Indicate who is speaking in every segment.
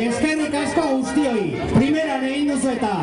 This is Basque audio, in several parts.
Speaker 1: Eskerrik asko guztioi, primeran egin duzu eta.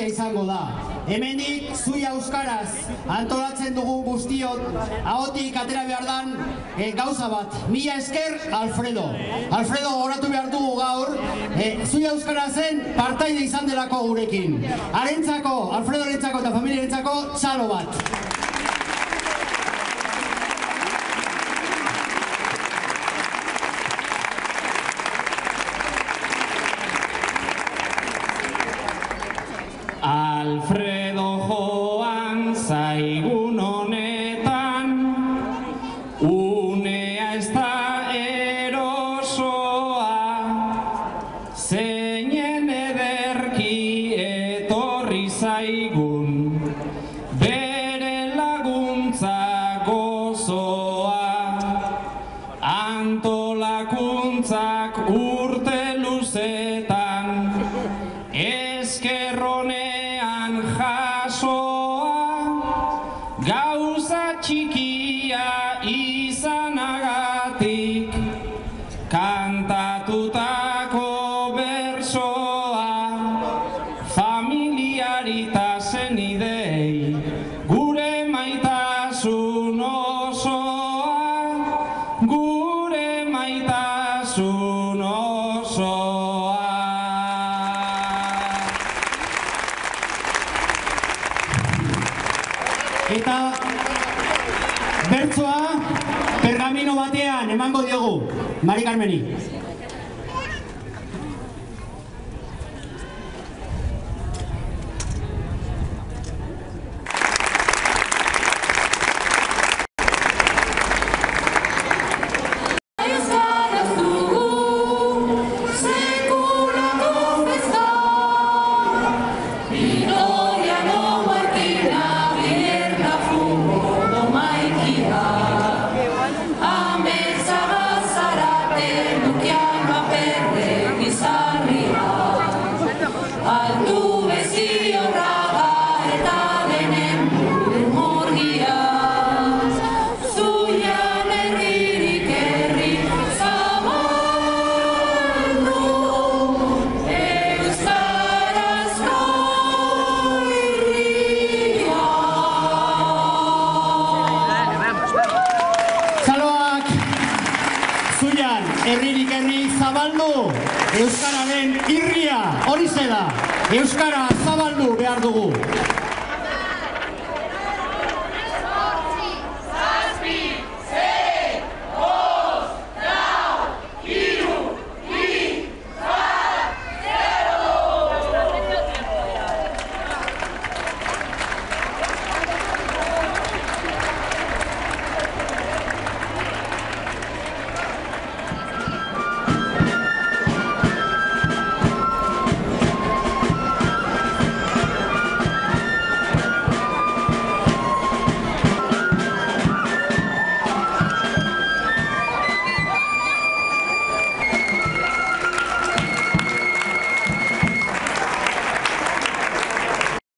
Speaker 1: Izango da. Hemenik Zuia Euskaraz antolatzen dugun guztiot ahotik atera behar dan gauza bat. Mila esker Alfredo. Alfredo goratu behar dugu gaur Zuia Euskarazen partaide izan delako gurekin. Harentzako, Alfredorentzako eta familiarentzako txalo bat.
Speaker 2: Alfredo joan zaigun honetan, unea ez da erosoa, zeinen ederki etorri zaigun, bere antolakuntzak urte luzetan, ezkerronean jasoa, gauza txikia izanagatik, kantatutako bersoa, familiarita zenidei, gure maitasun osoa, gure maitasun osoa.
Speaker 1: Eta bertsoa pergamino batean emango diogu Mari Carmeni. Herririk herri zabaldu, Euskararen irria, horixe da, Euskara zabaldu behar dugu.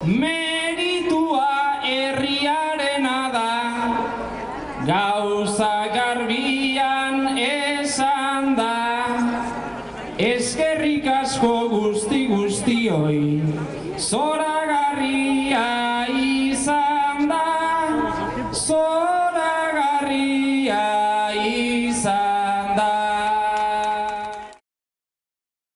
Speaker 2: Meritua herriarena da, gauza garbian esan da, eskerrik asko guztioi,